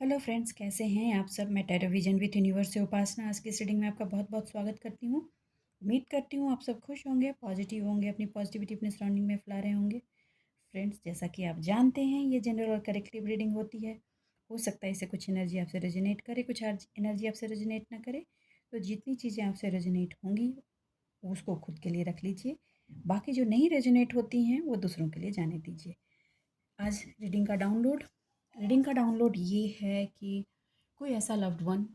Hello friends, कैसे हैं आप सब। मैं टेलीविजन विथ यूनिवर्स से उपासना आज की इस रीडिंग में आपका बहुत बहुत स्वागत करती हूँ। उम्मीद करती हूँ आप सब खुश होंगे, पॉजिटिव होंगे, अपनी पॉजिटिविटी अपने सराउंडिंग में फैला रहे होंगे। फ्रेंड्स, जैसा कि आप जानते हैं, ये जनरल और करेक्टिव रीडिंग होती है। हो सकता है इससे कुछ एनर्जी आपसे रेजोनेट करे, कुछ एनर्जी आपसे रेजोनेट ना करे। तो जितनी चीज़ें आपसे रेजोनेट होंगी उसको खुद के लिए रख लीजिए। बाकी जो नहीं रेजोनेट होती हैं वो दूसरों के लिए जाने दीजिए। आज रीडिंग का डाउनलोड ये है कि कोई ऐसा लव्ड वन,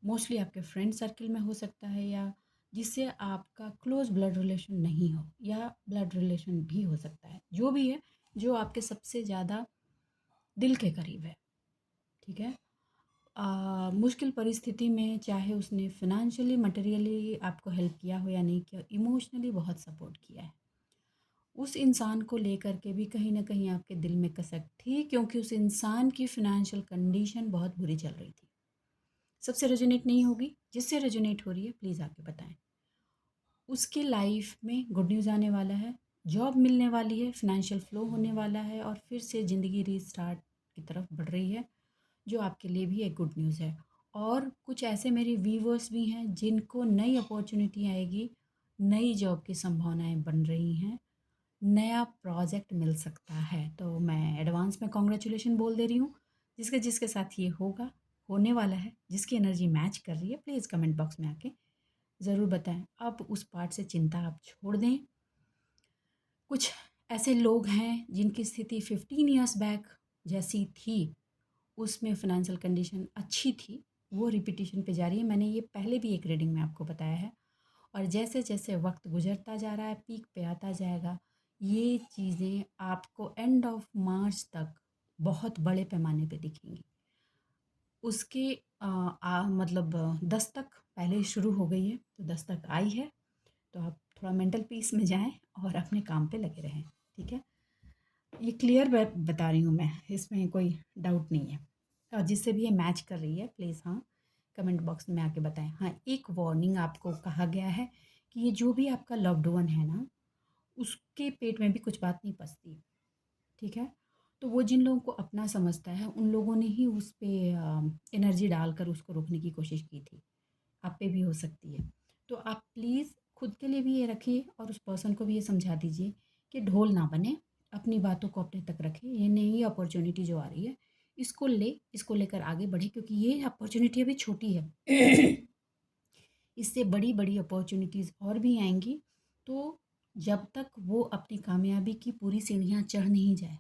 मोस्टली आपके फ्रेंड सर्कल में हो सकता है, या जिससे आपका क्लोज ब्लड रिलेशन नहीं हो, या ब्लड रिलेशन भी हो सकता है, जो भी है, जो आपके सबसे ज़्यादा दिल के करीब है। ठीक है। मुश्किल परिस्थिति में चाहे उसने फिनेंशियली मटेरियली आपको हेल्प किया हो या नहीं किया, इमोशनली बहुत सपोर्ट किया है। उस इंसान को लेकर के भी कहीं न कहीं आपके दिल में कसक थी, क्योंकि उस इंसान की फ़ाइनेंशियल कंडीशन बहुत बुरी चल रही थी। सबसे रेज़ोनेट नहीं होगी, जिससे रेज़ोनेट हो रही है प्लीज़ आके बताएँ। उसकी लाइफ़ में गुड न्यूज़ आने वाला है, जॉब मिलने वाली है, फ़ाइनेंशियल फ़्लो होने वाला है और फिर से ज़िंदगी रीस्टार्ट की तरफ बढ़ रही है, जो आपके लिए भी एक गुड न्यूज़ है। और कुछ ऐसे मेरे व्यूअर्स भी हैं जिनको नई अपॉर्च्युनिटी आएगी, नई जॉब की संभावनाएँ बन रही हैं, नया प्रोजेक्ट मिल सकता है। तो मैं एडवांस में कॉन्ग्रेचुलेशन बोल दे रही हूँ। जिसके जिसके साथ ये होगा, होने वाला है, जिसकी एनर्जी मैच कर रही है, प्लीज़ कमेंट बॉक्स में आके ज़रूर बताएं। अब उस पार्ट से चिंता आप छोड़ दें। कुछ ऐसे लोग हैं जिनकी स्थिति 15 ईयर्स बैक जैसी थी, उसमें फ़ाइनेंशियल कंडीशन अच्छी थी, वो रिपीटिशन पे जा रही है। मैंने ये पहले भी एक रीडिंग में आपको बताया है। और जैसे जैसे वक्त गुजरता जा रहा है, पीक पे आता जाएगा, ये चीज़ें आपको एंड ऑफ मार्च तक बहुत बड़े पैमाने पे दिखेंगी। उसके मतलब दस्तक पहले ही शुरू हो गई है, तो दस्तक आई है। तो आप थोड़ा मेंटल पीस में जाएं और अपने काम पे लगे रहें। ठीक है। ये क्लियर बता रही हूँ मैं, इसमें कोई डाउट नहीं है। और जिससे भी ये मैच कर रही है प्लीज़ हाँ कमेंट बॉक्स में आके बताएं। हाँ, एक वार्निंग आपको कहा गया है कि ये जो भी आपका लव्ड वन है ना, उसके पेट में भी कुछ बात नहीं पचती। ठीक है। तो वो जिन लोगों को अपना समझता है, उन लोगों ने ही उस पर एनर्जी डालकर उसको रोकने की कोशिश की थी। आप पे भी हो सकती है। तो आप प्लीज़ खुद के लिए भी ये रखिए और उस पर्सन को भी ये समझा दीजिए कि ढोल ना बने, अपनी बातों को अपने तक रखें। ये नई अपॉर्चुनिटी जो आ रही है, इसको लेकर आगे बढ़े, क्योंकि ये अपॉर्चुनिटी अभी छोटी है। इससे बड़ी बड़ी अपॉर्चुनिटीज़ और भी आएंगी। तो जब तक वो अपनी कामयाबी की पूरी सीढ़ियाँ चढ़ नहीं जाए,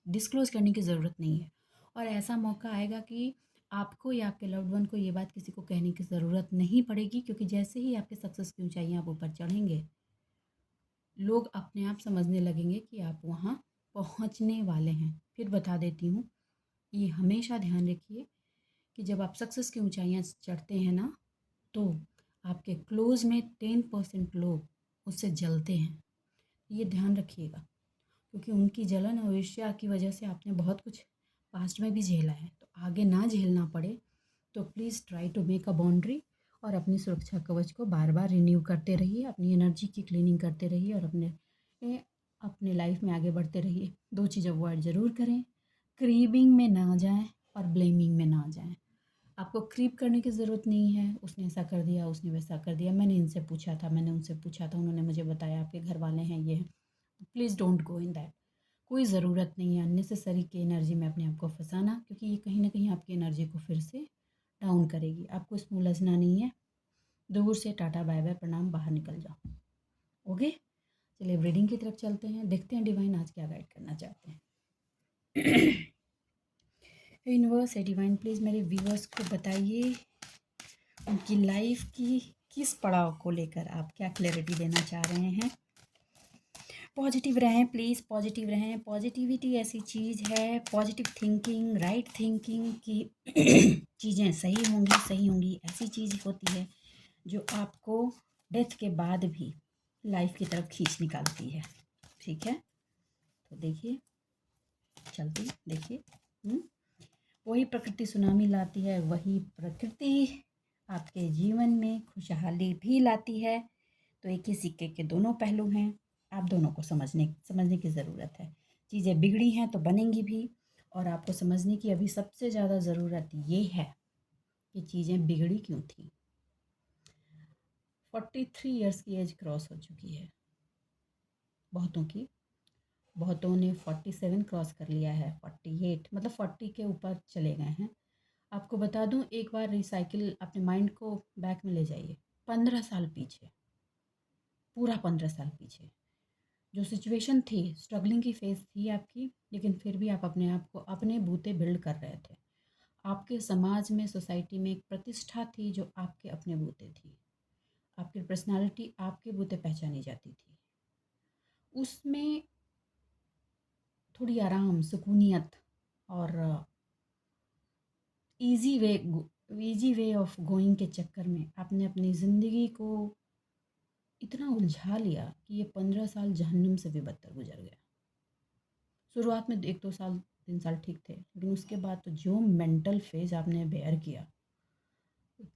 डिस्क्लोज़ करने की ज़रूरत नहीं है। और ऐसा मौका आएगा कि आपको या आपके लव्ड वन को ये बात किसी को कहने की ज़रूरत नहीं पड़ेगी, क्योंकि जैसे ही आपके सक्सेस की ऊंचाइयाँ आप ऊपर चढ़ेंगे, लोग अपने आप समझने लगेंगे कि आप वहाँ पहुँचने वाले हैं। फिर बता देती हूँ, ये हमेशा ध्यान रखिए कि जब आप सक्सेस की ऊंचाइयाँ चढ़ते हैं ना, तो आपके क्लोज़ में 10% लोग उससे जलते हैं। ये ध्यान रखिएगा, क्योंकि उनकी जलन और ईर्ष्या की वजह से आपने बहुत कुछ पास्ट में भी झेला है। तो आगे ना झेलना पड़े, तो please try to make a boundary और अपनी सुरक्षा कवच को बार बार रिन्यू करते रहिए, अपनी एनर्जी की क्लीनिंग करते रहिए और अपने लाइफ में आगे बढ़ते रहिए। दो चीज़ अवॉइड ज़रूर करें, क्रीबिंग में ना जाएं और ब्लेमिंग में ना जाएं। आपको क्रीप करने की ज़रूरत नहीं है, उसने ऐसा कर दिया, उसने वैसा कर दिया, मैंने इनसे पूछा था, मैंने उनसे पूछा था, उन्होंने मुझे बताया, आपके घर वाले हैं, ये हैं। Please don't go in that. कोई ज़रूरत नहीं है अननेसेसरी की एनर्जी में अपने आप को फंसाना, क्योंकि ये कहीं ना कहीं आपकी एनर्जी को फिर से डाउन करेगी। आपको इसमें उलझना नहीं है। दूर से टाटा बाय बाय प्रणाम, बाहर निकल जाओ। ओके, चलिए रीडिंग की तरफ चलते हैं, देखते हैं डिवाइन आज क्या गाइड करना चाहते हैं। यूनिवर्स है डिवाइन, प्लीज़ मेरे व्यूअर्स को बताइए उनकी लाइफ की किस पड़ाव को लेकर आप क्या क्लैरिटी देना चाह रहे हैं। पॉजिटिव रहें प्लीज़, पॉजिटिव रहें। पॉजिटिविटी ऐसी चीज़ है, पॉजिटिव थिंकिंग, राइट थिंकिंग की चीज़ें सही होंगी ऐसी चीज़ होती है जो आपको डेथ के बाद भी लाइफ की तरफ खींच निकालती है। ठीक है, तो देखिए, चलती देखिए। वही प्रकृति सुनामी लाती है, वही प्रकृति आपके जीवन में खुशहाली भी लाती है। तो एक ही सिक्के के दोनों पहलू हैं, आप दोनों को समझने की ज़रूरत है। चीज़ें बिगड़ी हैं तो बनेंगी भी, और आपको समझने की अभी सबसे ज़्यादा ज़रूरत ये है कि चीज़ें बिगड़ी क्यों थी। 43 इयर्स की एज क्रॉस हो चुकी है बहुतों की। बहुतों ने 47 क्रॉस कर लिया है, 48 मतलब 40 के ऊपर चले गए हैं। आपको बता दूं, एक बार रिसाइकिल अपने माइंड को बैक में ले जाइए 15 साल पीछे, पूरा 15 साल पीछे। जो सिचुएशन थी, स्ट्रगलिंग की फेज़ थी आपकी, लेकिन फिर भी आप अपने आप को अपने बूते बिल्ड कर रहे थे। आपके समाज में, सोसाइटी में एक प्रतिष्ठा थी जो आपके अपने बूते थी। आपकी पर्सनालिटी आपके बूते पहचानी जाती थी। उसमें थोड़ी आराम, सुकूनियत और ईज़ी वे ऑफ गोइंग के चक्कर में आपने अपनी ज़िंदगी को इतना उलझा लिया कि ये 15 साल जहन्नुम से भी बदतर गुजर गया। शुरुआत में 1-2 साल, 3 साल ठीक थे, लेकिन उसके बाद तो जो मेंटल फेज़ आपने बेयर किया,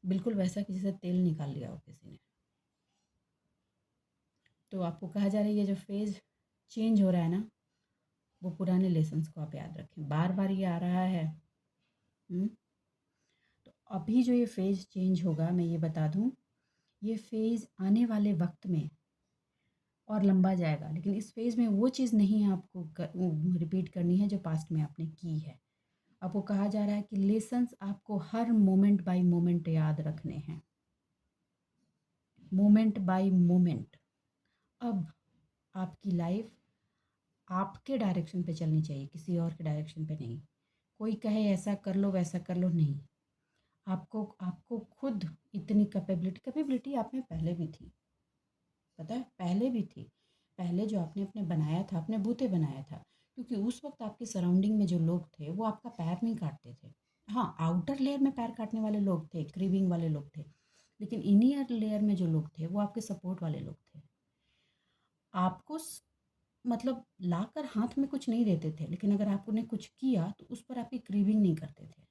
बिल्कुल वैसा कि जैसे तेल निकाल लिया हो किसी ने। तो आपको कहा जा रहा है ये जो फेज़ चेंज हो रहा है ना, वो पुराने लेसन्स को आप याद रखें। बार-बार ये आ रहा है। तो अभी जो ये फ़ेज़ चेंज होगा, मैं ये बता दूँ, ये फ़ेज़ आने वाले वक्त में और लंबा जाएगा, लेकिन इस फ़ेज़ में वो चीज़ नहीं आपको रिपीट करनी है जो पास्ट में आपने की है। आपको कहा जा रहा है कि लेसन्स आपको हर मोमेंट बाय मोमेंट याद रखने हैं, मोमेंट बाय मोमेंट। अब आपकी लाइफ आपके डायरेक्शन पे चलनी चाहिए, किसी और के डायरेक्शन पे नहीं। कोई कहे ऐसा कर लो, वैसा कर लो, नहीं। आपको आपको खुद इतनी कैपेबिलिटी आप में पहले भी थी, पता है, पहले भी थी। पहले जो आपने अपने बनाया था, अपने बूते बनाया था, क्योंकि उस वक्त आपके सराउंडिंग में जो लोग थे वो आपका पैर नहीं काटते थे। हाँ, आउटर लेयर में पैर काटने वाले लोग थे, क्रीविंग वाले लोग थे, लेकिन इनियर लेयर में जो लोग थे वो आपके सपोर्ट वाले लोग थे। आपको मतलब लाकर हाथ में कुछ नहीं देते थे, लेकिन अगर आपने कुछ किया तो उस पर आपकी क्रीविंग नहीं करते थे।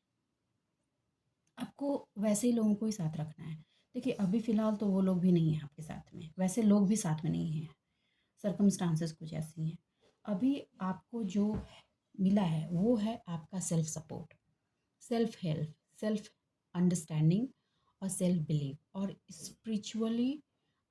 आपको वैसे ही लोगों को ही साथ रखना है। देखिए, अभी फ़िलहाल तो वो लोग भी नहीं हैं आपके साथ में, वैसे लोग भी साथ में नहीं हैं, सर्कमस्टांसेस कुछ ऐसी हैं। अभी आपको जो मिला है वो है आपका self support, self help, self understanding और सेल्फ बिलीव और स्पिरिचुअली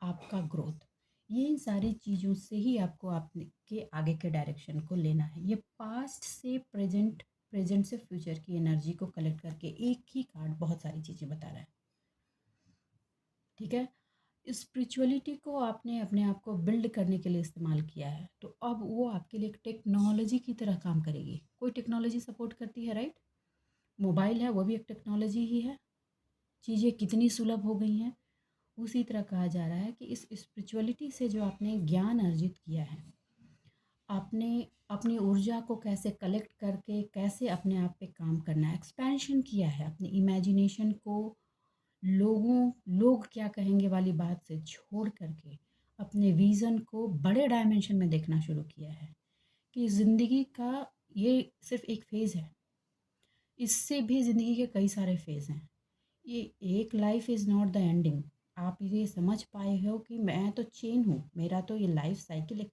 आपका ग्रोथ। ये इन सारी चीज़ों से ही आपको आपने के आगे के डायरेक्शन को लेना है। ये पास्ट से प्रेजेंट, प्रेजेंट से फ्यूचर की एनर्जी को कलेक्ट करके एक ही कार्ड बहुत सारी चीज़ें बता रहा है। ठीक है, स्पिरिचुअलिटी को आपने अपने आप को बिल्ड करने के लिए इस्तेमाल किया है, तो अब वो आपके लिए एक टेक्नोलॉजी की तरह काम करेगी। कोई टेक्नोलॉजी सपोर्ट करती है, राइट? मोबाइल है, वो भी एक टेक्नोलॉजी ही है। चीज़ें कितनी सुलभ हो गई हैं। उसी तरह कहा जा रहा है कि इस स्पिरिचुअलिटी से जो आपने ज्ञान अर्जित किया है, आपने अपनी ऊर्जा को कैसे कलेक्ट करके कैसे अपने आप पे काम करना है, एक्सपेंशन किया है, अपनी इमेजिनेशन को लोग क्या कहेंगे वाली बात से छोड़ करके अपने विज़न को बड़े डायमेंशन में देखना शुरू किया है कि ज़िंदगी का ये सिर्फ एक फ़ेज़ है, इससे भी ज़िंदगी के कई सारे फ़ेज़ हैं। ये एक life is not the ending. आप ये समझ पाए हो कि मैं तो चेन हूँ, मेरा तो ये लाइफ साइकिल एक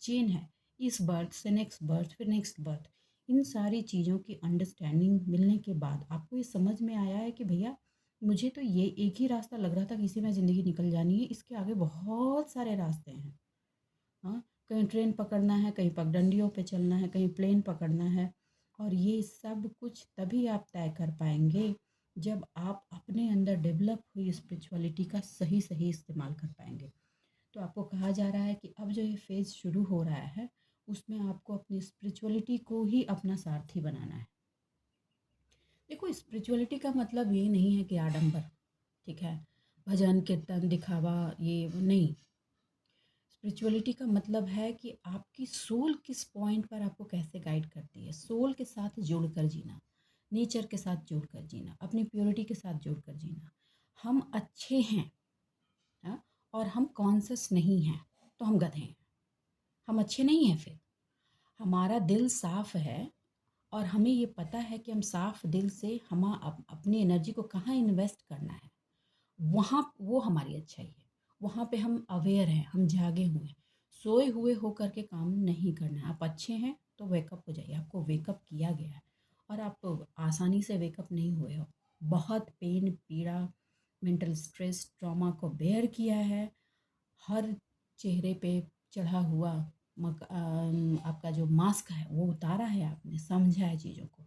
चेन है। इस बर्थ से नेक्स्ट बर्थ, फिर नेक्स्ट बर्थ। इन सारी चीज़ों की अंडरस्टैंडिंग मिलने के बाद आपको ये समझ में आया है कि भैया, मुझे तो ये एक ही रास्ता लग रहा था कि इसी में ज़िंदगी निकल जानी है, इसके आगे बहुत सारे रास्ते हैं। हाँ, कहीं ट्रेन पकड़ना है, कहीं पगडंडियों पे चलना है, कहीं प्लेन पकड़ना है। और ये सब कुछ तभी आप तय कर पाएंगे जब आप अपने अंदर डेवलप हुई स्पिरिचुअलिटी का सही सही इस्तेमाल कर पाएंगे। तो आपको कहा जा रहा है कि अब जो ये फेज़ शुरू हो रहा है, उसमें आपको अपनी स्पिरिचुअलिटी को ही अपना सारथी बनाना है। देखो, स्पिरिचुअलिटी का मतलब ये नहीं है कि आडंबर, ठीक है, भजन कीर्तन दिखावा, ये वो नहीं। स्पिरिचुअलिटी का मतलब है कि आपकी सोल किस पॉइंट पर आपको कैसे गाइड करती है, सोल के साथ जुड़कर जीना, नेचर के साथ जुड़कर जीना, अपनी प्योरिटी के साथ जुड़कर जीना। हम अच्छे हैं, हाँ, और हम कॉन्शियस नहीं हैं तो हम गधे हैं। हम अच्छे नहीं हैं, फिर हमारा दिल साफ है और हमें ये पता है कि हम साफ दिल से हम अपनी एनर्जी को कहाँ इन्वेस्ट करना है, वहाँ वो हमारी अच्छाई है। वहाँ पे हम अवेयर हैं, हम जागे हुए हैं। सोए हुए होकर के काम नहीं करना है। आप अच्छे हैं तो वेकअप हो जाइए। आपको वेकअप किया गया है और आप आसानी से वेकअप नहीं हुए हो। बहुत पेन, पीड़ा, मेंटल स्ट्रेस, ट्रॉमा को बेयर किया है। हर चेहरे पे चढ़ा हुआ आपका जो मास्क है वो उतारा है, आपने समझा है चीज़ों को,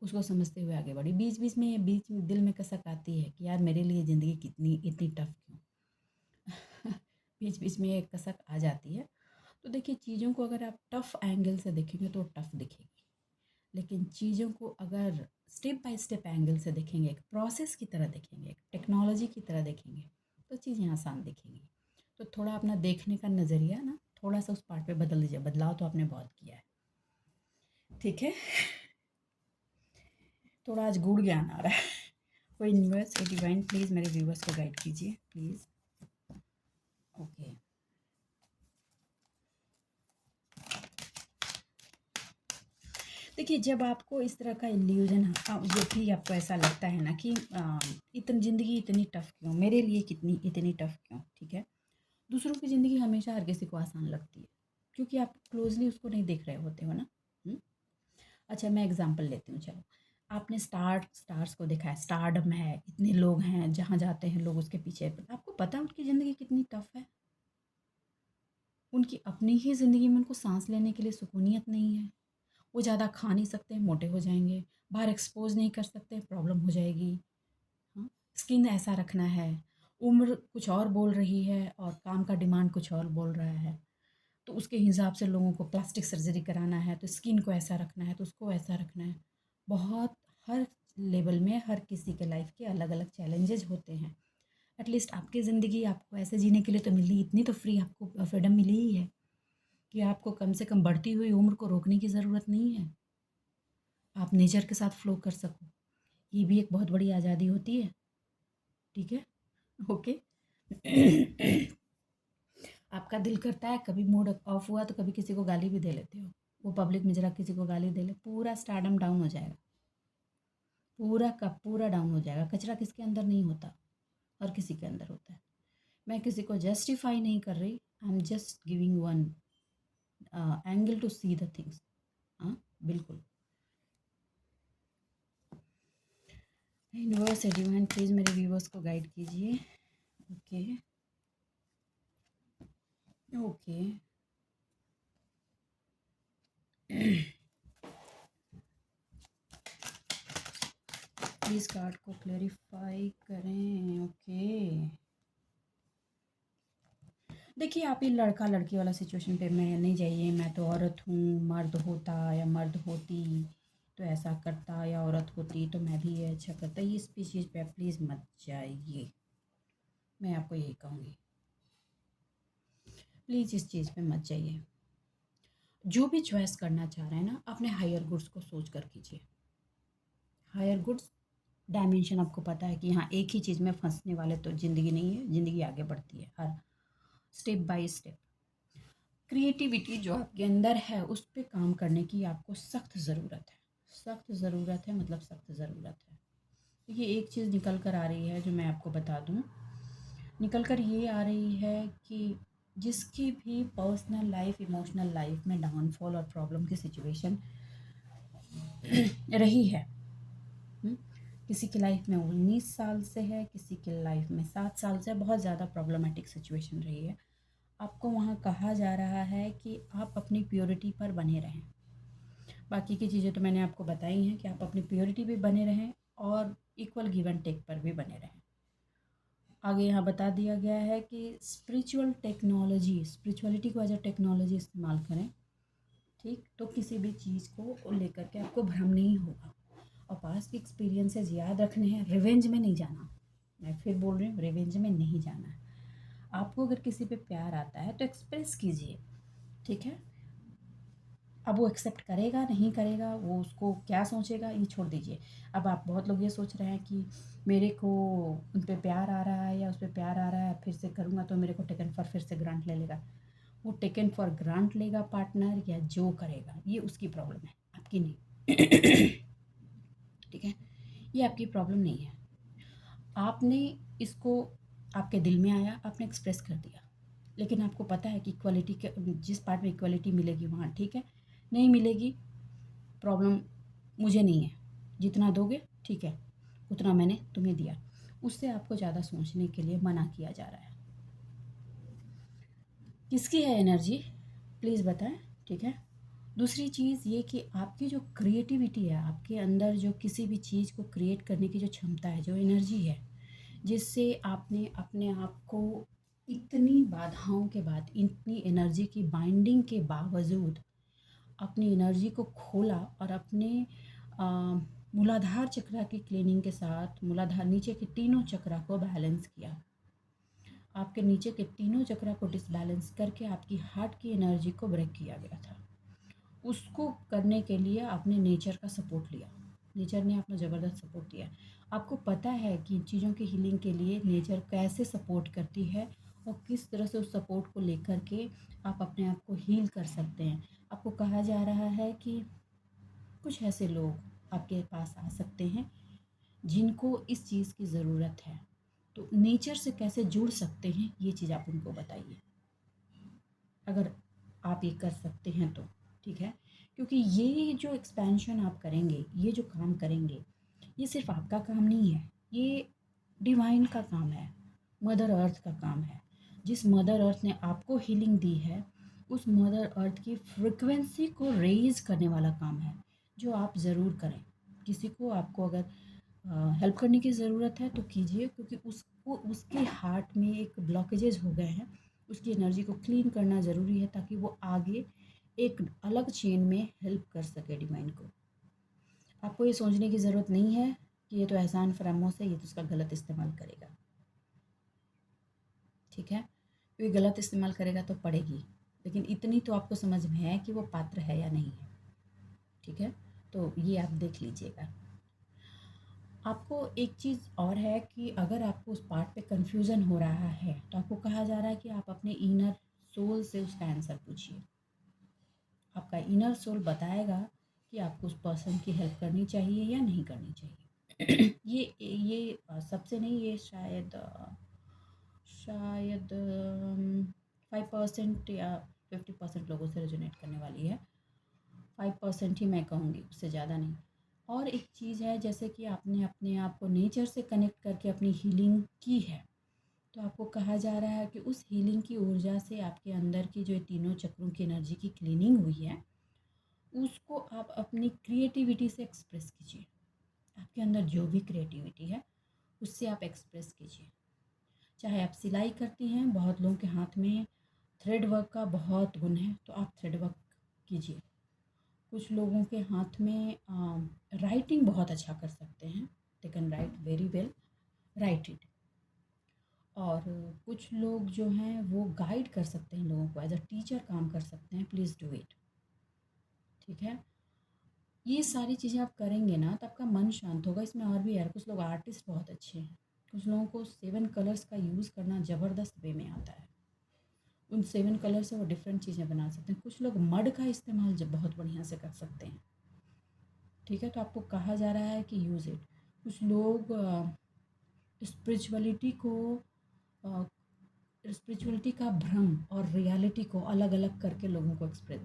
उसको समझते हुए आगे बढ़ी। बीच में दिल में कसक आती है कि यार मेरे लिए ज़िंदगी कितनी इतनी टफ क्यों। बीच बीच में एक कसक आ जाती है। तो देखिए, चीज़ों को अगर आप टफ एंगल से देखेंगे तो टफ दिखेगी, लेकिन चीज़ों को अगर स्टेप बाय स्टेप एंगल से देखेंगे, एक प्रोसेस की तरह देखेंगे, एक टेक्नोलॉजी की तरह देखेंगे, तो चीज़ें आसान दिखेंगी। तो थोड़ा अपना देखने का नज़रिया ना थोड़ा सा उस पार्ट पे बदल दीजिए। बदलाव तो आपने बहुत किया है, ठीक है। थोड़ा आज गुड़ ज्ञान आ रहा है। कोई यूनिवर्स, कोई डिवाइन, प्लीज़ मेरे व्यूवर्स को गाइड कीजिए प्लीज़। ओके, देखिए, जब आपको इस तरह का इल्यूजन, जब भी आपको ऐसा लगता है ना कि इतनी ज़िंदगी इतनी टफ क्यों, मेरे लिए कितनी इतनी टफ क्यों, ठीक है। दूसरों की ज़िंदगी हमेशा हर किसी को आसान लगती है, क्योंकि आप क्लोजली उसको नहीं देख रहे होते हो ना। हुँ? अच्छा, मैं एग्जांपल लेती हूँ, चलो। आपने स्टार्स को देखा है, स्टारडम है, इतने लोग हैं, जहाँ जाते हैं लोग उसके पीछे। आपको पता है उनकी ज़िंदगी कितनी टफ है। उनकी अपनी ही ज़िंदगी में उनको सांस लेने के लिए सुकूनियत नहीं है। वो ज़्यादा खा नहीं सकते, मोटे हो जाएंगे। बाहर एक्सपोज नहीं कर सकते, प्रॉब्लम हो जाएगी। हाँ, स्किन ऐसा रखना है, उम्र कुछ और बोल रही है और काम का डिमांड कुछ और बोल रहा है। तो उसके हिसाब से लोगों को प्लास्टिक सर्जरी कराना है, तो स्किन को ऐसा रखना है, तो उसको ऐसा रखना है। बहुत, हर लेवल में हर किसी के लाइफ के अलग अलग चैलेंजेस होते हैं। एटलीस्ट आपकी ज़िंदगी आपको ऐसे जीने के लिए तो मिली, इतनी तो फ्री आपको फ्रीडम मिली ही है कि आपको कम से कम बढ़ती हुई उम्र को रोकने की ज़रूरत नहीं है। आप नेचर के साथ फ्लो कर सको, ये भी एक बहुत बड़ी आज़ादी होती है, ठीक है। ओके। आपका दिल करता है, कभी मूड ऑफ हुआ तो कभी किसी को गाली भी दे लेते हो। वो पब्लिक में ज़रा किसी को गाली दे ले, पूरा स्टारडम डाउन हो जाएगा, पूरा का पूरा डाउन हो जाएगा। कचरा किसके अंदर नहीं होता, हर किसी के अंदर होता है। मैं किसी को जस्टिफाई नहीं कर रही, I am just giving one angle to see the things. हाँ, बिल्कुल। यूनिवर्स डिवाइन, प्लीज़ मेरे व्यूवर्स को गाइड कीजिए। Okay, okay. प्लीज़ कार्ड को क्लेरिफाई करें। ओके, देखिए, आप ये लड़का लड़की वाला सिचुएशन पे मैं नहीं जाइए। मैं तो औरत हूँ, मर्द होता या मर्द होती तो ऐसा करता, या औरत होती तो मैं भी ये अच्छा करता, ये स्पीशीज़ पे प्लीज़ मत जाइए। मैं आपको यही कहूँगी, प्लीज़ इस चीज़ पे मत जाइए। जो भी चॉइस करना चाह रहे हैं ना, अपने हायर गुड्स को सोच कर कीजिए। हायर गुड्स डायमेंशन आपको पता है कि हाँ, एक ही चीज़ में फंसने वाले तो ज़िंदगी नहीं है। ज़िंदगी आगे बढ़ती है हर स्टेप बाय स्टेप। क्रिएटिविटी जो आपके अंदर है उस पे काम करने की आपको सख्त ज़रूरत है। सख्त ज़रूरत है, मतलब सख्त ज़रूरत है। देखिए, एक चीज़ निकल कर आ रही है जो मैं आपको बता दूँ। निकल कर ये आ रही है कि जिसकी भी पर्सनल लाइफ, इमोशनल लाइफ में डाउनफॉल और प्रॉब्लम की सिचुएशन रही है, हुँ, किसी की लाइफ में 19 साल से है, किसी की लाइफ में 7 साल से, बहुत ज़्यादा प्रॉब्लमेटिक सिचुएशन रही है। आपको वहाँ कहा जा रहा है कि आप अपनी प्योरिटी पर बने रहें। बाकी की चीज़ें तो मैंने आपको बताई हैं कि आप अपनी प्योरिटी पे बने रहें और इक्वल गिव एंड टेक पर भी बने रहें। आगे यहाँ बता दिया गया है कि स्पिरिचुअलिटी को एज अ टेक्नोलॉजी इस्तेमाल करें, ठीक। तो किसी भी चीज़ को लेकर के आपको भ्रम नहीं होगा और पास्ट की एक्सपीरियंसेस याद रखने हैं। रिवेंज में नहीं जाना, मैं फिर बोल रही हूँ, रिवेंज में नहीं जाना है। आपको अगर किसी पे प्यार आता है तो एक्सप्रेस कीजिए, ठीक है। अब वो एक्सेप्ट करेगा नहीं करेगा, वो उसको क्या सोचेगा, ये छोड़ दीजिए। अब आप, बहुत लोग ये सोच रहे हैं कि मेरे को उन पे प्यार आ रहा है या उस पे प्यार आ रहा है, फिर से करूँगा तो मेरे को टेकन फॉर फिर से ग्रांट ले लेगा। वो टेकन फॉर ग्रांट लेगा पार्टनर या जो करेगा, ये उसकी प्रॉब्लम है, आपकी नहीं। ठीक है, ये आपकी प्रॉब्लम नहीं है। आपने इसको, आपके दिल में आया, आपने एक्सप्रेस कर दिया, लेकिन आपको पता है कि इक्वालिटी के जिस पार्ट में इक्वालिटी मिलेगी वहाँ ठीक है, नहीं मिलेगी, प्रॉब्लम मुझे नहीं है, जितना दोगे ठीक है, उतना मैंने तुम्हें दिया। उससे आपको ज़्यादा सोचने के लिए मना किया जा रहा है। किसकी है एनर्जी, प्लीज़ बताएं, ठीक है। दूसरी चीज़ ये कि आपकी जो क्रिएटिविटी है, आपके अंदर जो किसी भी चीज़ को क्रिएट करने की जो क्षमता है, जो एनर्जी है, जिससे आपने अपने आप को इतनी बाधाओं के बाद, इतनी एनर्जी की बाइंडिंग के बावजूद अपनी एनर्जी को खोला और अपने अ, मूलाधार चक्रा की क्लीनिंग के साथ मूलाधार नीचे के तीनों चक्रा को बैलेंस किया। आपके नीचे के तीनों चक्रा को डिसबैलेंस करके आपकी हार्ट की एनर्जी को ब्रेक किया गया था। उसको करने के लिए आपने नेचर का सपोर्ट लिया, नेचर ने आपको ज़बरदस्त सपोर्ट दिया। आपको पता है कि चीज़ों की हीलिंग के लिए नेचर कैसे सपोर्ट करती है और किस तरह से उस सपोर्ट को लेकर के आप अपने आप को हील कर सकते हैं। आपको कहा जा रहा है कि कुछ ऐसे लोग आपके पास आ सकते हैं जिनको इस चीज़ की ज़रूरत है, तो नेचर से कैसे जुड़ सकते हैं ये चीज़ आप उनको बताइए, अगर आप ये कर सकते हैं तो, ठीक है। क्योंकि ये जो एक्सपेंशन आप करेंगे, ये जो काम करेंगे, ये सिर्फ आपका काम नहीं है, ये डिवाइन का काम है, मदर अर्थ का काम है। जिस मदर अर्थ ने आपको हीलिंग दी है, उस मदर अर्थ की फ्रिक्वेंसी को रेज करने वाला काम है, जो आप ज़रूर करें। किसी को आपको अगर हेल्प करने की ज़रूरत है तो कीजिए, क्योंकि उसको उसके हार्ट में एक ब्लॉकेजेस हो गए हैं, उसकी एनर्जी को क्लीन करना ज़रूरी है ताकि वो आगे एक अलग चेन में हेल्प कर सके डिवाइन को। आपको ये सोचने की ज़रूरत नहीं है कि ये तो एहसान फरामोश है, ये तो उसका गलत इस्तेमाल करेगा, ठीक है। क्योंकि गलत इस्तेमाल करेगा तो पड़ेगी, लेकिन इतनी तो आपको समझ में है कि वो पात्र है या नहीं है, ठीक है। तो ये आप देख लीजिएगा। आपको एक चीज़ और है कि अगर आपको उस पार्ट पे कंफ्यूजन हो रहा है तो आपको कहा जा रहा है कि आप अपने इनर सोल से उसका आंसर पूछिए। आपका इनर सोल बताएगा कि आपको उस पर्सन की हेल्प करनी चाहिए या नहीं करनी चाहिए। ये सबसे नहीं, ये शायद 5% या 50% लोगों से रेजोनेट करने वाली है। 5% ही मैं कहूँगी, उससे ज़्यादा नहीं। और एक चीज़ है, जैसे कि आपने अपने आप को नेचर से कनेक्ट करके अपनी हीलिंग की है, तो आपको कहा जा रहा है कि उस हीलिंग की ऊर्जा से आपके अंदर की जो तीनों चक्रों की एनर्जी की क्लीनिंग हुई है, उसको आप अपनी क्रिएटिविटी से एक्सप्रेस कीजिए। आपके अंदर जो भी क्रिएटिविटी है उससे आप एक्सप्रेस कीजिए। चाहे आप सिलाई करती हैं, बहुत लोगों के हाथ में थ्रेड वर्क का बहुत गुण है, तो आप थ्रेड वर्क कीजिए। कुछ लोगों के हाथ में राइटिंग बहुत अच्छा कर सकते हैं, they can write very well, right it. और कुछ लोग जो हैं वो गाइड कर सकते हैं लोगों को, एज अ टीचर काम कर सकते हैं, प्लीज़ डू इट, ठीक है। ये सारी चीज़ें आप करेंगे ना तो आपका मन शांत होगा। इसमें और भी यार, कुछ लोग आर्टिस्ट बहुत अच्छे हैं, कुछ लोगों को 7 कलर्स का यूज़ करना ज़बरदस्त वे में आता है, उन 7 कलर से वो डिफरेंट चीज़ें बना सकते हैं। कुछ लोग मड का इस्तेमाल जब बहुत बढ़िया से कर सकते हैं, ठीक है। तो आपको कहा जा रहा है कि यूज़ इट। कुछ लोग स्पिरिचुअलिटी को स्पिरिचुअलिटी का भ्रम और रियलिटी को अलग अलग करके लोगों को एक्सप्रेस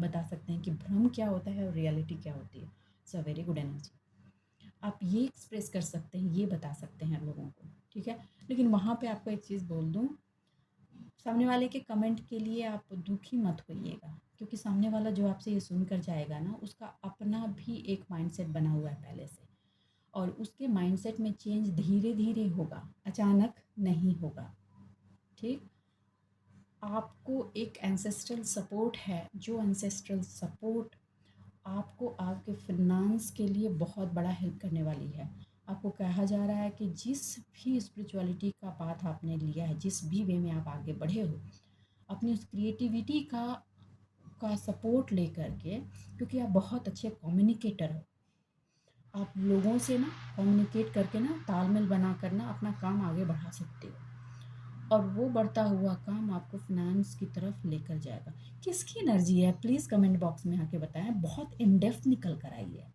बता सकते हैं कि भ्रम क्या होता है और रियलिटी क्या होती है। It's a very good energy. आप ये एक्सप्रेस कर सकते हैं, ये बता सकते हैं लोगों को, ठीक है। लेकिन वहाँ पे आपको एक चीज़ बोल दूँ, सामने वाले के कमेंट के लिए आप दुखी मत होइएगा, क्योंकि सामने वाला जो आपसे ये सुनकर जाएगा ना, उसका अपना भी एक माइंडसेट बना हुआ है पहले से, और उसके माइंडसेट में चेंज धीरे धीरे होगा, अचानक नहीं होगा, ठीक। आपको एक एंसेस्ट्रल सपोर्ट है, जो एंसेस्ट्रल सपोर्ट आपको आपके फिनांस के लिए बहुत बड़ा हेल्प करने वाली है। आपको कहा जा रहा है कि जिस भी स्पिरिचुअलिटी का पाथ आपने लिया है, जिस भी वे में आप आगे बढ़े हो, अपनी उस क्रिएटिविटी का सपोर्ट लेकर के, क्योंकि आप बहुत अच्छे कम्युनिकेटर हो, आप लोगों से ना कम्युनिकेट करके ना तालमेल बना कर ना अपना काम आगे बढ़ा सकते हो, और वो बढ़ता हुआ काम आपको फिनांस की तरफ लेकर जाएगा। किसकी एनर्जी है, प्लीज़ कमेंट बॉक्स में आके बताएं। बहुत इन डेप्थ निकल कर आई है,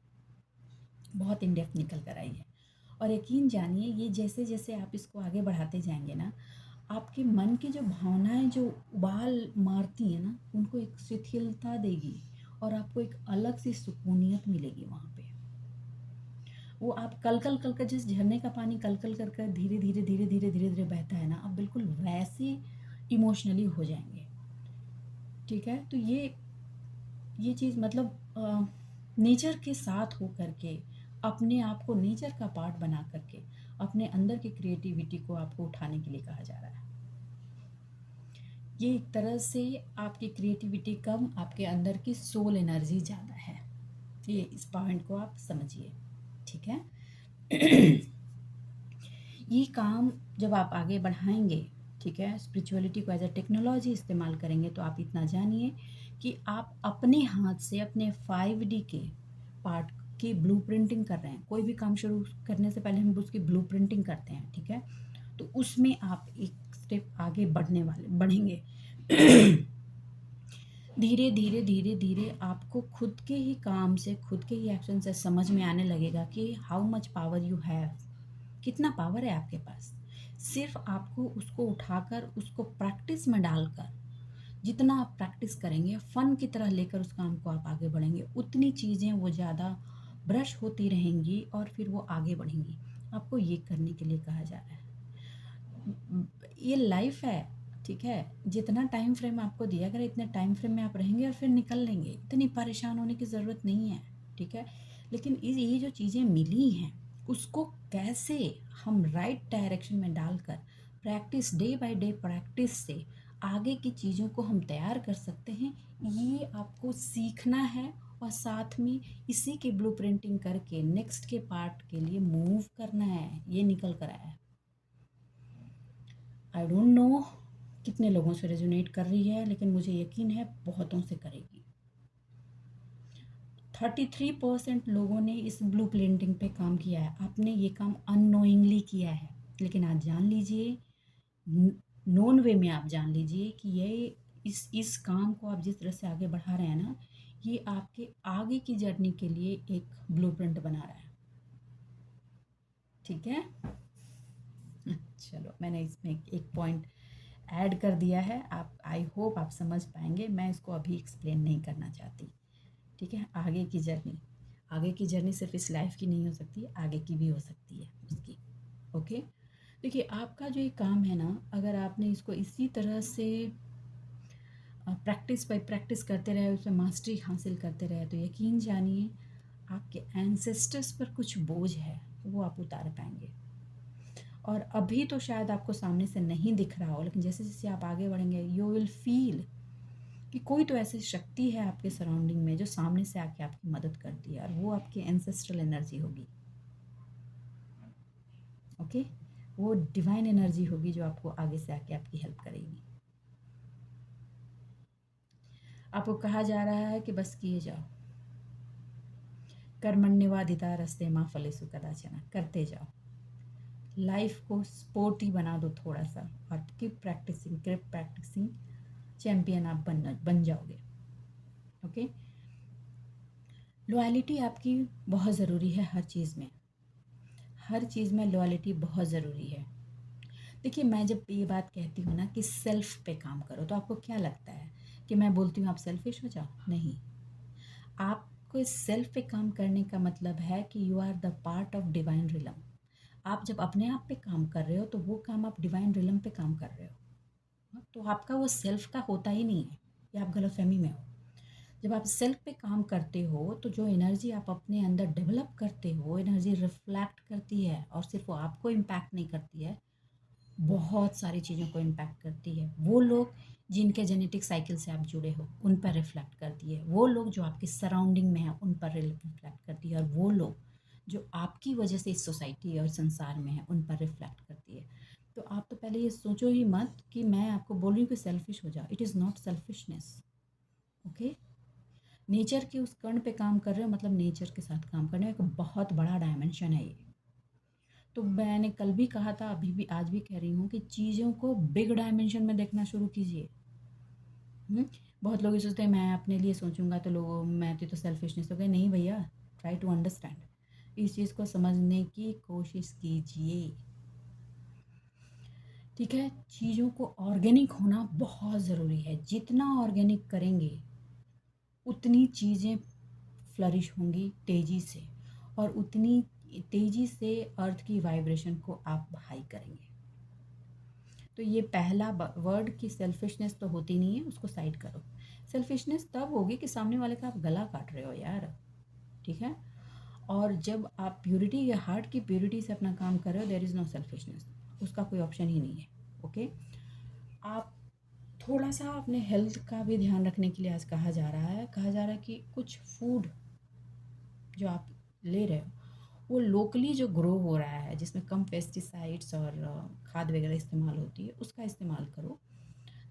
बहुत इन डेप्थ निकल कर आई है। और यकीन जानिए, ये जैसे जैसे आप इसको आगे बढ़ाते जाएंगे ना, आपके मन की जो भावनाएं जो उबाल मारती हैं ना, उनको एक शिथिलता देगी, और आपको एक अलग सी सुकूनियत मिलेगी वहाँ पे। वो आप कल कर जिस झरने का पानी कल कर धीरे धीरे धीरे धीरे धीरे धीरे बहता है ना, आप बिल्कुल वैसे इमोशनली हो जाएंगे। ठीक है, तो ये चीज़ मतलब नेचर के साथ हो करके, अपने आप को नेचर का पार्ट बना करके, अपने अंदर की क्रिएटिविटी को आपको उठाने के लिए कहा जा रहा है। ये एक तरह से आपकी क्रिएटिविटी कम, आपके अंदर की सोल एनर्जी ज़्यादा है। ये इस पॉइंट को आप समझिए। ठीक है। ये काम जब आप आगे बढ़ाएंगे, ठीक है, स्पिरिचुअलिटी को एज अ टेक्नोलॉजी इस्तेमाल करेंगे, तो आप इतना जानिए कि आप अपने हाथ से अपने 5D के पार्ट की ब्लू प्रिंटिंग कर रहे हैं। कोई भी काम शुरू करने से पहले हम उसकी ब्लू प्रिंटिंग करते हैं। ठीक है, तो उसमें आप एक स्टेप आगे बढ़ेंगे। धीरे धीरे धीरे धीरे आपको खुद के ही काम से, खुद के ही एक्शन से समझ में आने लगेगा कि how much power you have, कितना पावर है आपके पास। सिर्फ आपको उसको उठाकर उसको प्रैक्टिस में डालकर, जितना आप प्रैक्टिस करेंगे, फन की तरह लेकर उस काम को आप आगे बढ़ेंगे, उतनी चीज़ें वो ज़्यादा ब्रश होती रहेंगी और फिर वो आगे बढ़ेंगी। आपको ये करने के लिए कहा जा रहा है। ये लाइफ है। ठीक है, जितना टाइम फ्रेम आपको दिया गया इतने टाइम फ्रेम में आप रहेंगे और फिर निकल लेंगे। इतनी परेशान होने की ज़रूरत नहीं है। ठीक है, लेकिन ये जो चीज़ें मिली हैं, उसको कैसे हम राइट डायरेक्शन में डालकर practice, day by day practice से आगे की चीज़ों को हम तैयार कर सकते हैं, ये आपको सीखना है। और साथ में इसी की ब्लू प्रिंटिंग करके नेक्स्ट के पार्ट के लिए मूव करना है। ये निकल कर आया है। आई डोंट नो कितने लोगों से रेजोनेट कर रही है, लेकिन मुझे यकीन है बहुतों से करेगी। 33% लोगों ने इस ब्लू प्रिंटिंग पे काम किया है। आपने ये काम अननोइंगली किया है, लेकिन आज जान लीजिए, नोन वे में आप जान लीजिए कि ये इस काम को आप जिस तरह से आगे बढ़ा रहे हैं ना, ये आपके आगे की जर्नी के लिए एक ब्लूप्रिंट बना रहा है। ठीक है, चलो मैंने इसमें एक पॉइंट ऐड कर दिया है। आप, आई होप आप समझ पाएंगे। मैं इसको अभी एक्सप्लेन नहीं करना चाहती। ठीक है, आगे की जर्नी सिर्फ इस लाइफ की नहीं हो सकती, आगे की भी हो सकती है उसकी। ओके, देखिए आपका जो ये काम है ना, अगर आपने इसको इसी तरह से प्रैक्टिस बाय प्रैक्टिस करते रहे, उसमें मास्टरी हासिल करते रहे, तो यकीन जानिए आपके एंसेस्टर्स पर कुछ बोझ है वो आप उतार पाएंगे। और अभी तो शायद आपको सामने से नहीं दिख रहा हो, लेकिन जैसे जैसे आप आगे बढ़ेंगे यू विल फील कि कोई तो ऐसी शक्ति है आपके सराउंडिंग में जो सामने से आके आपकी मदद करती है, और वो आपकी एंसेस्ट्रल एनर्जी होगी। ओके, वो डिवाइन एनर्जी होगी जो आपको आगे से आके आपकी हेल्प करेगी। आपको कहा जा रहा है कि बस किए जाओ, कर्मण्यवाधिता रस्ते माँ फलेषु कदाचन, करते जाओ। लाइफ को स्पोर्टी बना दो थोड़ा सा, और कीप प्रैक्टिसिंग, चैंपियन आप बन जाओगे। ओके, लॉयल्टी आपकी बहुत ज़रूरी है हर चीज़ में। हर चीज़ में लॉयल्टी बहुत ज़रूरी है। देखिए, मैं जब ये बात कहती हूँ ना कि सेल्फ पे काम करो, तो आपको क्या लगता है कि मैं बोलती हूँ आप सेल्फिश हो जाओ? नहीं, आपको इस सेल्फ पे काम करने का मतलब है कि you are the part of divine realm. आप जब अपने आप पे काम कर रहे हो, तो वो काम आप डिवाइन रिलम पे काम कर रहे हो। तो आपका वो सेल्फ का होता ही नहीं है, या आप गलतफहमी में हो। जब आप सेल्फ पे काम करते हो, तो जो एनर्जी आप अपने अंदर डेवलप करते हो, एनर्जी रिफ्लेक्ट करती है, और सिर्फ वो आपको इम्पैक्ट नहीं करती है, बहुत सारी चीज़ों को इम्पैक्ट करती है। वो लोग जिनके जेनेटिक साइकिल से आप जुड़े हो, उन पर रिफ्लेक्ट करती है। वो लोग जो आपके सराउंडिंग में हैं, उन पर रिफ्लेक्ट करती है। और वो लोग जो आपकी वजह से इस सोसाइटी और संसार में हैं, उन पर रिफ्लेक्ट करती है। तो आप तो पहले ये सोचो ही मत कि मैं आपको बोल रही हूँ कि सेल्फिश हो जाओ। It is not selfishness. Okay, nature के उस कण पे काम कर रहे हो, मतलब नेचर के साथ काम करने का एक बहुत बड़ा डायमेंशन है ये। तो मैंने कल भी कहा था, अभी भी आज भी कह रही हूँ कि चीज़ों को बिग डायमेंशन में देखना शुरू कीजिए। बहुत लोग ये सोचते हैं मैं अपने लिए सोचूंगा तो लोग, मैं तो सेल्फिशनेस हो गई। नहीं भैया, ट्राई टू अंडरस्टैंड, इस चीज़ को समझने की कोशिश कीजिए। ठीक है, चीज़ों को ऑर्गेनिक होना बहुत ज़रूरी है। जितना ऑर्गेनिक करेंगे, उतनी चीज़ें फ्लरिश होंगी तेज़ी से, और उतनी तेज़ी से अर्थ की वाइब्रेशन को आप हाई करेंगे। तो ये पहला वर्ड की सेल्फिशनेस तो होती नहीं है, उसको साइड करो। सेल्फिशनेस तब होगी कि सामने वाले का आप गला काट रहे हो यार, ठीक है। और जब आप प्योरिटी या हार्ट की प्योरिटी से अपना काम कर रहे हो, देयर इज़ नो सेल्फिशनेस, उसका कोई ऑप्शन ही नहीं है। ओके, आप थोड़ा सा अपने हेल्थ का भी ध्यान रखने के लिए आज कहा जा रहा है कि कुछ फूड जो आप ले रहे हो वो लोकली जो ग्रो हो रहा है, जिसमें कम पेस्टिसाइड्स और खाद वगैरह इस्तेमाल होती है, उसका इस्तेमाल करो।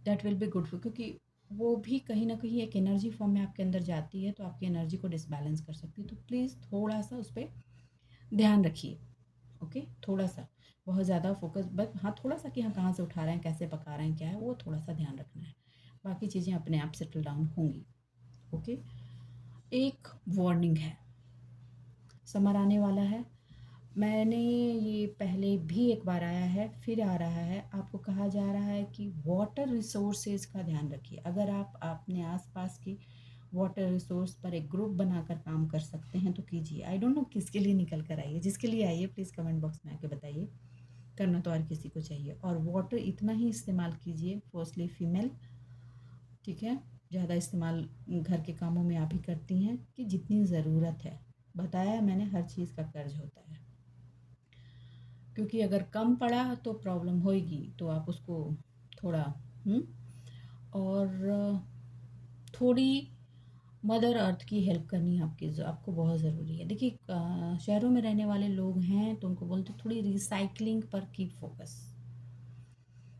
That will be good for, क्योंकि वो भी कहीं ना कहीं एक एनर्जी फॉर्म में आपके अंदर जाती है, तो आपकी एनर्जी को डिसबैलेंस कर सकती है। तो प्लीज़ थोड़ा सा उस पर ध्यान रखिए। ओके, थोड़ा सा, बहुत ज़्यादा फोकस बस, हाँ थोड़ा सा कि हाँ कहाँ से उठा रहे हैं, कैसे पका रहे हैं, क्या है, वो थोड़ा सा ध्यान रखना है। बाकी चीज़ें अपने आप सेटल डाउन होंगी। ओके, एक वार्निंग है, समर आने वाला है। मैंने ये पहले भी एक बार आया है, फिर आ रहा है, आपको कहा जा रहा है कि वाटर रिसोर्सेज का ध्यान रखिए। अगर आप अपने आसपास की वाटर रिसोर्स पर एक ग्रुप बनाकर काम कर सकते हैं तो कीजिए। आई डोंट नो किसके लिए निकल कर आई है, जिसके लिए आई है प्लीज़ कमेंट बॉक्स में आके बताइए। करना तो हर किसी को चाहिए, और वाटर इतना ही इस्तेमाल कीजिए, फर्स्टली फीमेल, ठीक है। ज़्यादा इस्तेमाल घर के कामों में आप ही करती हैं कि जितनी ज़रूरत है। बताया मैंने, हर चीज़ का कर्ज होता है, क्योंकि अगर कम पड़ा तो प्रॉब्लम होएगी, तो आप उसको थोड़ा हम्म, और थोड़ी मदर अर्थ की हेल्प करनी आपको बहुत ज़रूरी है। देखिए शहरों में रहने वाले लोग हैं तो उनको बोलते थोड़ी रिसाइकलिंग पर कीप फोकस।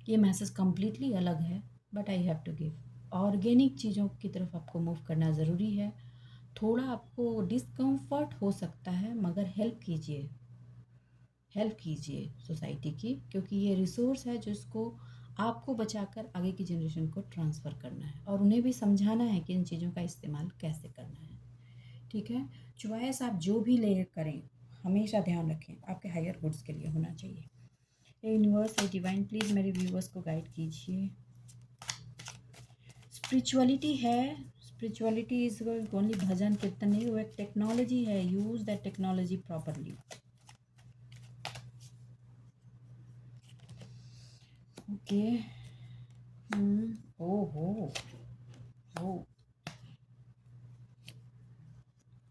ये मैसेज कम्प्लीटली अलग है, but I have to give. Organic चीज़ों की तरफ आपको मूव करना ज़रूरी है। थोड़ा आपको डिस्कम्फर्ट हो सकता है, मगर हेल्प कीजिए सोसाइटी की, क्योंकि ये रिसोर्स है जिसको आपको बचाकर आगे की जनरेशन को ट्रांसफ़र करना है, और उन्हें भी समझाना है कि इन चीज़ों का इस्तेमाल कैसे करना है, ठीक है। चॉइस आप जो भी ले करें, हमेशा ध्यान रखें आपके हायर गुड्स के लिए होना चाहिए। ये यूनिवर्स है डिवाइन, प्लीज़ मेरे व्यूवर्स को गाइड कीजिए। स्पिरिचुअलिटी है, स्पिरिचुअलिटी इज ओनली भजन कीर्तन नहीं, वो एक टेक्नोलॉजी है, use that technology properly. Okay, ओहो, ओ,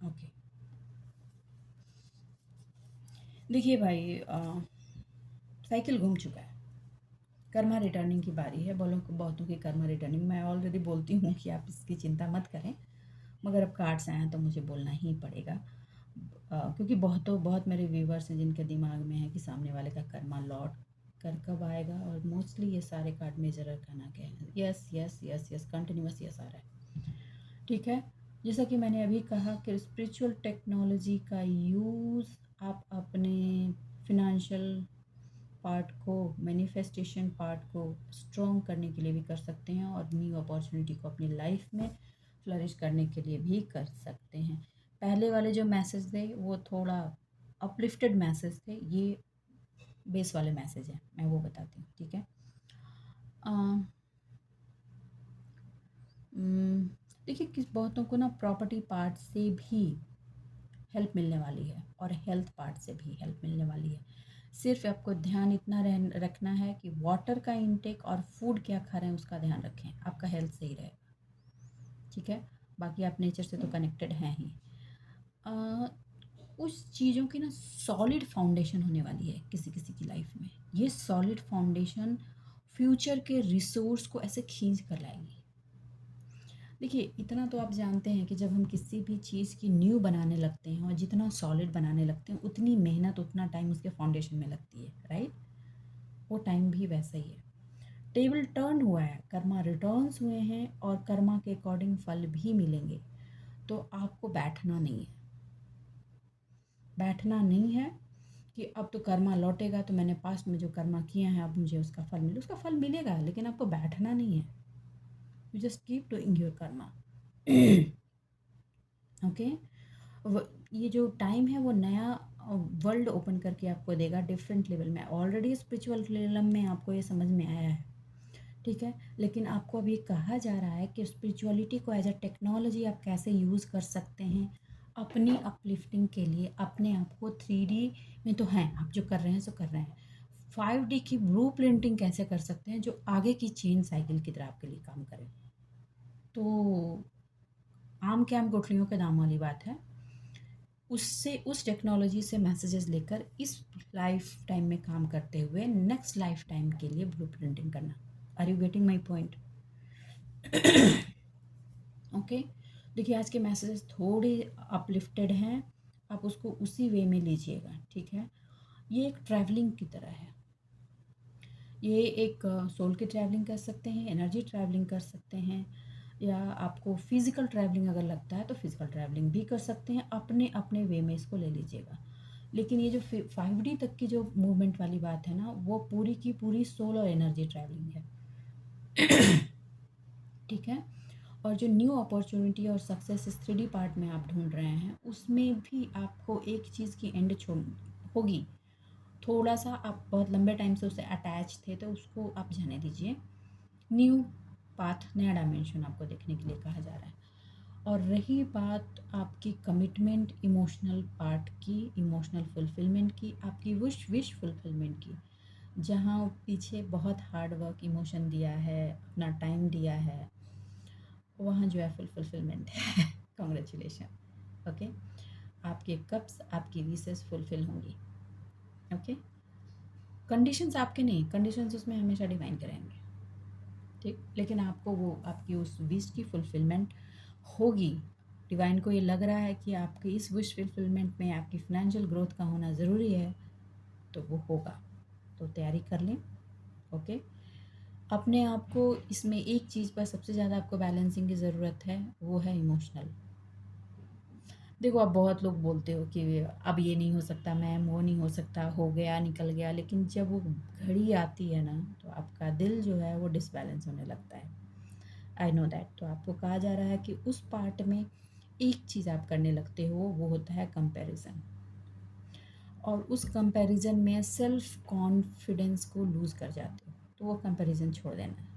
ओके। देखिए भाई, साइकिल घूम चुका है, कर्मा रिटर्निंग की बारी है। बोलो बहुतों की कर्मा रिटर्निंग, मैं ऑलरेडी बोलती हूँ कि आप इसकी चिंता मत करें, मगर अब कार्ड्स आए हैं तो मुझे बोलना ही पड़ेगा। क्योंकि बहुत मेरे व्यूवर्स हैं जिनके दिमाग में है कि सामने वाले का कर्मा लौट कर कब आएगा, और मोस्टली ये सारे कार्ड मेजरर खाना के हैं। Yes yes yes yes, continuous yes आ रहा है, ठीक है। जैसा कि मैंने अभी कहा कि स्पिरिचुअल टेक्नोलॉजी का यूज़ आप अपने फिनेंशियल पार्ट को, मैनिफेस्टेशन पार्ट को स्ट्रॉन्ग करने के लिए भी कर सकते हैं, और न्यू अपॉर्चुनिटी को अपनी लाइफ में फ्लरिश करने के लिए भी कर सकते हैं। पहले वाले जो मैसेज थे वो थोड़ा अपलिफ्टेड मैसेज थे, ये बेस वाले मैसेज हैं, मैं वो बताती हूँ, ठीक है। देखिए किस बहुतों को ना प्रॉपर्टी पार्ट से भी हेल्प मिलने वाली है, और हेल्थ पार्ट से भी हेल्प मिलने वाली है। सिर्फ आपको ध्यान इतना रखना है कि वाटर का इंटेक और फूड क्या खा रहे हैं उसका ध्यान रखें, आपका हेल्थ सही रहे, ठीक है। बाकी आप नेचर से तो कनेक्टेड हैं ही। अ, उस चीज़ों की ना सॉलिड फाउंडेशन होने वाली है किसी किसी की लाइफ में। ये सॉलिड फाउंडेशन फ्यूचर के रिसोर्स को ऐसे खींच कर लाएगी। देखिए इतना तो आप जानते हैं कि जब हम किसी भी चीज़ की न्यू बनाने लगते हैं, और जितना सॉलिड बनाने लगते हैं उतनी मेहनत, उतना टाइम उसके फाउंडेशन में लगती है, राइट। वो टाइम भी वैसा ही है। टेबल टर्न हुआ है, कर्मा रिटर्न्स हुए हैं, और कर्मा के अकॉर्डिंग फल भी मिलेंगे। तो आपको बैठना नहीं है कि अब तो कर्मा लौटेगा, तो मैंने पास्ट में जो कर्मा किया है अब मुझे उसका फल मिलेगा, लेकिन आपको बैठना नहीं है। You just keep doing your Karma. Okay, ये जो टाइम है वो नया वर्ल्ड ओपन करके आपको देगा डिफरेंट लेवल में। ऑलरेडी स्पिरिचुअल लेवल में आपको ये समझ में आया है, ठीक है। लेकिन आपको अभी कहा जा रहा है कि स्पिरिचुअलिटी को एज अ टेक्नोलॉजी आप कैसे यूज़ कर सकते हैं अपनी अपलिफ्टिंग के लिए, अपने आप को 3D में तो हैं, आप जो कर रहे हैं सो कर रहे हैं, 5D की ब्लू प्रिंटिंग कैसे कर सकते हैं जो आगे की चेन साइकिल की तरह आपके लिए काम करे। तो आम के आम गुठलियों के दाम वाली बात है। उससे, उस टेक्नोलॉजी से मैसेजेस लेकर इस लाइफ टाइम में काम करते हुए नेक्स्ट लाइफ टाइम के लिए ब्लू प्रिंटिंग करना। Are you getting my point? Okay. देखिए, आज के मैसेजेस थोड़े अपलिफ्टेड हैं, आप उसको उसी वे में लीजिएगा, ठीक है। ये एक ट्रैवलिंग की तरह है, ये एक सोल की ट्रैवलिंग कर सकते हैं, एनर्जी ट्रैवलिंग कर सकते हैं, या आपको फिज़िकल ट्रैवलिंग अगर लगता है तो फिज़िकल ट्रैवलिंग भी कर सकते हैं, अपने अपने वे में इसको ले लीजिएगा। लेकिन ये जो 5D तक की जो मूवमेंट वाली बात है ना, वो पूरी की पूरी सोल और एनर्जी ट्रैवलिंग है। ठीक है। और जो न्यू अपॉर्चुनिटी और सक्सेस इस 3D पार्ट में आप ढूंढ रहे हैं, उसमें भी आपको एक चीज़ की एंड छोड़ होगी। थोड़ा सा आप बहुत लंबे टाइम से उससे अटैच थे, तो उसको आप जाने दीजिए। न्यू पाथ, नया डायमेंशन आपको देखने के लिए कहा जा रहा है। और रही बात आपकी कमिटमेंट, इमोशनल पार्ट की, इमोशनल फुलफिलमेंट की, आपकी विश फुलफिलमेंट की, जहाँ पीछे बहुत हार्ड वर्क, इमोशन दिया है, अपना टाइम दिया है, वहाँ जो है फुलफिलमेंट है। कॉन्ग्रेचुलेशन। ओके। आपके कप्स, आपकी विशेस फुलफिल होंगी। ओके। कंडीशंस आपके नहीं, कंडीशंस उसमें हमेशा डिवाइन करेंगे, ठीक। लेकिन आपको वो आपकी उस विश की फुलफिलमेंट होगी। डिवाइन को ये लग रहा है कि आपकी इस विश फुलफिलमेंट में आपकी फाइनेंशियल ग्रोथ का होना ज़रूरी है, तो वो होगा। तो तैयारी कर लें। ओके। अपने आप को इसमें एक चीज़ पर सबसे ज़्यादा आपको बैलेंसिंग की ज़रूरत है, वो है इमोशनल। देखो, आप बहुत लोग बोलते हो कि अब ये नहीं हो सकता मैम, वो नहीं हो सकता, हो गया, निकल गया, लेकिन जब वो घड़ी आती है ना, तो आपका दिल जो है वो डिसबैलेंस होने लगता है। I know that. तो आपको कहा जा रहा है कि उस पार्ट में एक चीज़ आप करने लगते हो, वो होता है कंपैरिजन। और उस कंपैरिजन में सेल्फ कॉन्फिडेंस को लूज़ कर जाते हो, तो वो कंपैरिजन छोड़ देना है।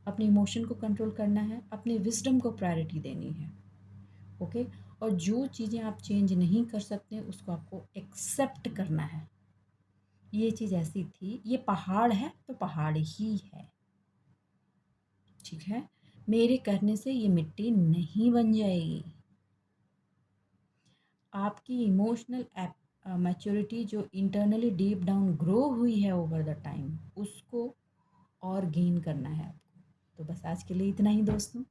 अपने इमोशन को कंट्रोल करना है, अपने विजडम को प्रायोरिटी देनी है। ओके। और जो चीज़ें आप चेंज नहीं कर सकते उसको आपको एक्सेप्ट करना है। ये चीज़ ऐसी थी, ये पहाड़ है तो पहाड़ ही है, ठीक है। मेरे करने से ये मिट्टी नहीं बन जाएगी। आपकी इमोशनल मैच्योरिटी जो इंटरनली डीप डाउन ग्रो हुई है ओवर द टाइम, उसको और गेन करना है आपको। तो बस आज के लिए इतना ही दोस्तों।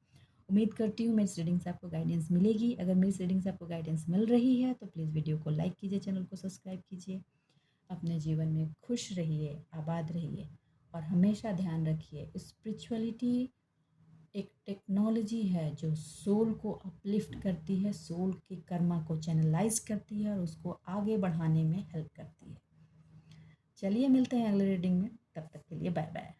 उम्मीद करती हूँ मेरी रीडिंग से आपको गाइडेंस मिलेगी। अगर मेरी रीडिंग से आपको गाइडेंस मिल रही है तो प्लीज़ वीडियो को लाइक कीजिए, चैनल को सब्सक्राइब कीजिए। अपने जीवन में खुश रहिए, आबाद रहिए, और हमेशा ध्यान रखिए स्पिरिचुअलिटी एक टेक्नोलॉजी है जो सोल को अपलिफ्ट करती है, सोल के कर्मा को चैनलाइज करती है और उसको आगे बढ़ाने में हेल्प करती है। चलिए मिलते हैं अगले रीडिंग में, तब तक के लिए बाय बाय।